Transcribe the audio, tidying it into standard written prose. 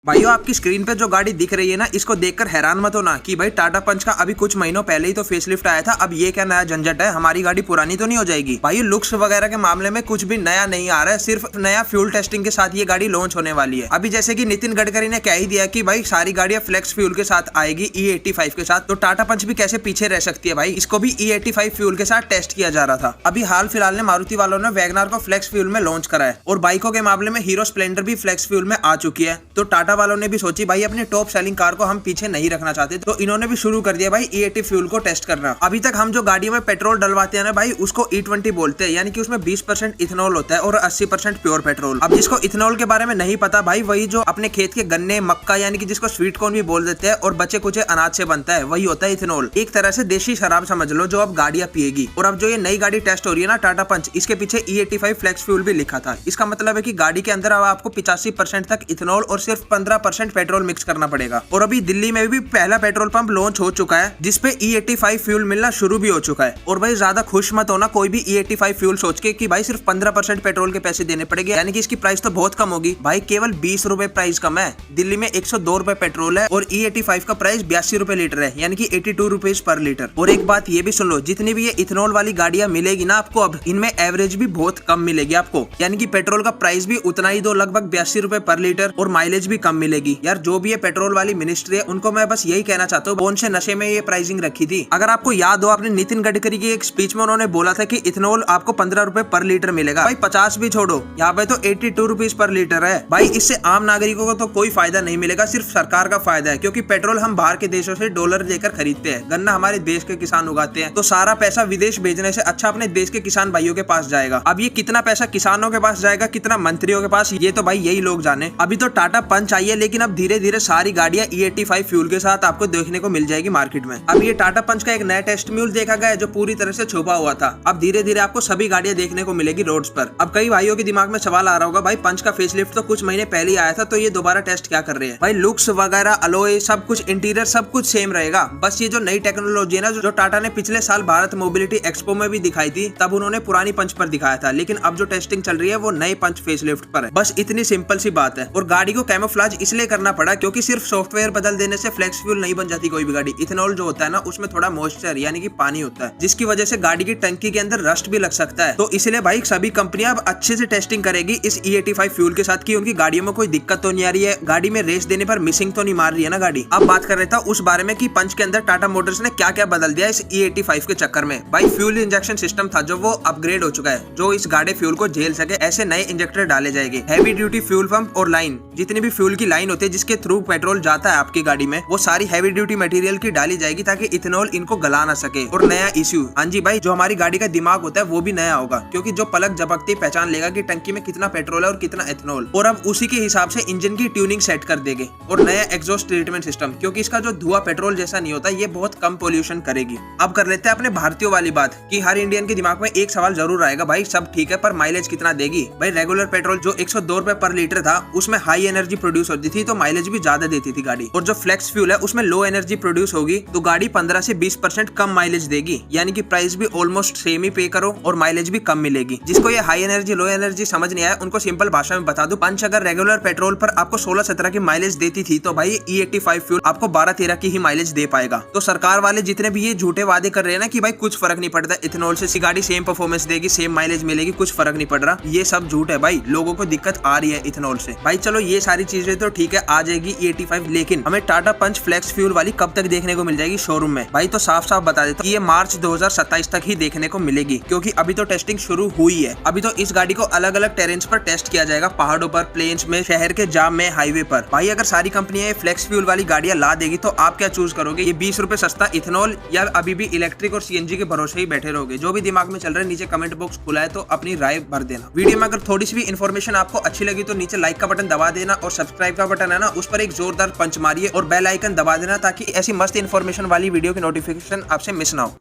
भाइयों आपकी स्क्रीन पे जो गाड़ी दिख रही है ना, इसको देखकर हैरान मत होना कि भाई टाटा पंच का अभी कुछ महीनों पहले ही तो फेसलिफ्ट आया था। अब ये क्या नया झंझट है, हमारी गाड़ी पुरानी तो नहीं हो जाएगी। भाई लुक्स वगैरह के मामले में कुछ भी नया नहीं आ रहा है, सिर्फ नया फ्यूल टेस्टिंग के साथ ये गाड़ी लॉन्च होने वाली है। अभी जैसे कि नितिन गडकरी ने कह ही दिया कि भाई सारी गाड़ियां फ्लेक्स फ्यूल के साथ आएगी E85 के साथ, तो टाटा पंच भी कैसे पीछे रह सकती है। भाई इसको भी E85 फ्यूल के साथ टेस्ट किया जा रहा था। अभी हाल फिलहाल में मारुति वालों ने वैगनार को फ्लेक्स फ्यूल में लॉन्च करा है और बाइकों के मामले में हीरो स्प्लेंडर भी फ्लेक्स फ्यूल में आ चुकी है। तो टाटा वालों ने भी सोची भाई अपनी टॉप सेलिंग कार को हम पीछे नहीं रखना चाहते, तो इन्होंने भी शुरू कर दिया भाई E80 फ्यूल को टेस्ट करना। अभी तक हम जो गाड़ियों में पेट्रोल डलवाते हैं ना भाई, उसको E20 बोलते हैं, यानी कि उसमें 20% इथेनॉल होता है और 80% प्योर पेट्रोल। अब जिसको इथेनॉल के बारे में नहीं पता भाई, वही जो अपने खेत के गन्ने मक्का यानी कि जिसको स्वीट कॉर्न भी बोल देते हैं और बचे कुचे अनाज से बनता है, वही होता है इथेनॉल। एक तरह से देशी शराब समझ लो जो अब गाड़ियां पिएगी। और अब जो ये नई गाड़ी टेस्ट हो रही है ना टाटा पंच, इसके पीछे E85 फ्लेक्स फ्यूल भी लिखा था। इसका मतलब है कि गाड़ी के अंदर अब आपको 85% तक इथेनॉल और सिर्फ 15% पेट्रोल मिक्स करना पड़ेगा। और अभी दिल्ली में भी पहला पेट्रोल पंप लॉन्च हो चुका है जिसपे E85 फ्यूल मिलना शुरू भी हो चुका है। और भाई ज्यादा खुश मत होना कोई भी E85 फ्यूल सोच के कि भाई सिर्फ 15% पेट्रोल के पैसे देने पड़ेंगे, यानी कि इसकी प्राइस तो बहुत कम होगी। भाई केवल 20 रुपए प्राइस कम है। दिल्ली में 102 रुपए पेट्रोल है और E85 का प्राइस 82 रुपए लीटर है, यानी कि 82 रुपीज पर लीटर। और एक बात ये भी सुन लो, जितनी भी ये इथेनॉल वाली गाड़ियां मिलेगी ना आपको, अब इनमें एवरेज भी बहुत कम मिलेगी आपको, यानी कि पेट्रोल का प्राइस भी उतना ही दो, लगभग 82 रुपए पर लीटर, और माइलेज भी कम मिलेगी। यार जो भी ये पेट्रोल वाली मिनिस्ट्री है उनको मैं बस यही कहना चाहता हूँ, कौन से नशे में ये प्राइसिंग रखी थी। अगर आपको याद हो, आपने नितिन गडकरी की एक स्पीच में उन्होंने बोला था कि इथेनॉल आपको 15 रुपए पर लीटर मिलेगा। भाई 50 भी छोड़ो, यहाँ पे तो 82 रुपीज पर लीटर है। भाई इससे आम नागरिकों को तो कोई फायदा नहीं मिलेगा, सिर्फ सरकार का फायदा है, क्योंकि पेट्रोल हम बाहर के देशों से डॉलर देकर खरीदते हैं, गन्ना हमारे देश के किसान उगाते हैं, तो सारा पैसा विदेश भेजने से अच्छा अपने देश के किसान भाइयों के पास जाएगा। अब ये कितना पैसा किसानों के पास जाएगा, कितना मंत्रियों के पास, ये तो भाई यही लोग जाने। अभी तो टाटा पंच आई है, लेकिन अब धीरे धीरे सारी गाड़ियां E85 फ्यूल के साथ आपको देखने को मिल जाएगी मार्केट में। अब ये टाटा पंच का एक नया टेस्ट म्यूल देखा गया है जो पूरी तरह से छुपा हुआ था। अब धीरे धीरे आपको सभी गाड़ियां देखने को मिलेगी रोड्स पर। अब कई भाइयों के दिमाग में सवाल आ रहा होगा, भाई पंच का फेसलिफ्ट तो कुछ महीने पहले आया था, तो ये दोबारा टेस्ट क्या कर रहे हैं। भाई लुक्स वगैरह, अलॉय, सब कुछ, इंटीरियर सब कुछ सेम रहेगा। बस ये जो नई टेक्नोलॉजी है ना, जो टाटा ने पिछले साल भारत मोबिलिटी एक्सपो में भी दिखाई थी, तब उन्होंने पुरानी पंच पर दिखाया था, लेकिन अब जो टेस्टिंग चल रही है वो नए पंच फेसलिफ्ट पर है। बस इतनी सिंपल सी बात है। और गाड़ी को कैमोफ्लेज इसलिए करना पड़ा क्योंकि सिर्फ सॉफ्टवेयर बदल देने से फ्लेक्स फ्यूल नहीं बन जाती कोई भी गाड़ी। इथेनॉल जो होता है ना, उसमें थोड़ा मॉइस्चर यानी कि पानी होता है, जिसकी वजह से गाड़ी की टंकी के अंदर रस्ट भी लग सकता है। तो इसलिए भाई सभी कंपनियां अब अच्छे से टेस्टिंग करेगी इस E85 फ्यूल के साथ कि उनकी गाड़ियों में कोई दिक्कत तो नहीं आ रही है, गाड़ी में रेस देने पर मिसिंग तो नहीं मार रही है ना गाड़ी। अब बात कर रहे था उस बारे में कि पंच के अंदर टाटा मोटर्स ने क्या क्या बदल दिया इस E85 के चक्कर में। भाई फ्यूल इंजेक्शन सिस्टम था जो वो अपग्रेड हो चुका है, जो इस गाड़ी फ्यूल को झेल सके ऐसे नए इंजेक्टर डाले जाएंगे। हैवी ड्यूटी फ्यूल पंप और लाइन, जितनी भी फ्यूल की लाइन होती है जिसके थ्रू पेट्रोल जाता है आपकी गाड़ी में, वो सारी हैवी ड्यूटी मटेरियल की डाली जाएगी ताकि इथेनॉल इनको गला ना सके। और नया इश्यू, हाँ जी भाई, जो हमारी गाड़ी का दिमाग होता है वो भी नया होगा, क्योंकि जो पलक झपकते पहचान लेगा कि टंकी में कितना पेट्रोल है और कितना इथेनॉल, और अब उसी के हिसाब से इंजन की ट्यूनिंग सेट कर देंगे। और नया एग्जॉस्ट ट्रीटमेंट सिस्टम, क्योंकि इसका जो धुआं पेट्रोल जैसा नहीं होता, ये बहुत कम पोल्यूशन करेगी। अब कर लेते हैं अपने भारतीयों वाली बात कि हर इंडियन के दिमाग में एक सवाल जरूर आएगा, भाई सब ठीक है पर माइलेज कितना देगी। भाई रेगुलर पेट्रोल जो 102 रुपए पर लीटर था, उसमें हाई एनर्जी प्रोड्यूस होती थी, तो माइलेज भी ज्यादा देती थी गाड़ी। और जो फ्लेक्स फ्यूल है उसमें लो एनर्जी प्रोड्यूस होगी, तो गाड़ी 15 से 20% कम माइलेज देगी, यानी कि प्राइस भी ऑलमोस्ट सेम ही पे करो और माइलेज भी कम मिलेगी। जिसको ये हाई एनर्जी लो एनर्जी समझ नहीं आया, उनको सिंपल भाषा में बता दूं, पंच अगर रेगुलर पेट्रोल पर आपको 16-17 की माइलेज देती थी, तो भाई E85 फ्यूल आपको 12-13 की ही माइलेज दे पाएगा। तो सरकार वाले जितने भी ये झूठे वादे कर रहे हैं ना कि भाई कुछ फर्क नहीं पड़ता, इथेनॉल से गाड़ी सेम परफॉर्मेंस देगी, सेम माइलेज मिलेगी, कुछ फर्क नहीं पड़ रहा, ये सब झूठ है भाई। लोगों को दिक्कत आ रही है इथेनॉल से। भाई चलो ये सारी चीजें तो ठीक है, आ जाएगी E85, लेकिन हमें टाटा पंच फ्लेक्स फ्यूल वाली कब तक देखने को मिल जाएगी शोरूम में। भाई तो साफ साफ बता देता हूं, ये मार्च 2027 तक ही देखने को मिलेगी, क्योंकि अभी तो टेस्टिंग शुरू हुई है। अभी तो इस गाड़ी को अलग अलग टेरेन्स पर टेस्ट किया जाएगा, पहाड़ों पर, प्लेन्स में, शहर के जाम में, हाईवे पर। भाई अगर सारी कंपनियां फ्लेक्स फ्यूल वाली गाड़ियां ला देगी तो आप क्या चूज करोगे, ये 20 रुपए सस्ता इथेनॉल या अभी भी इलेक्ट्रिक और CNG के भरोसे ही बैठे रहोगे। जो भी दिमाग में चल रहा है नीचे कमेंट बॉक्स खुला है, तो अपनी राय भर देना। वीडियो में अगर थोड़ी सी भी इन्फॉर्मेशन आपको अच्छी लगी तो नीचे लाइक का बटन दबा देना, और सब्सक्राइब का बटन है ना, उस पर एक जोरदार पंच मारिए और बेल आइकन दबा देना, ताकि ऐसी मस्त इन्फॉर्मेशन वाली वीडियो की नोटिफिकेशन आपसे मिस ना हो।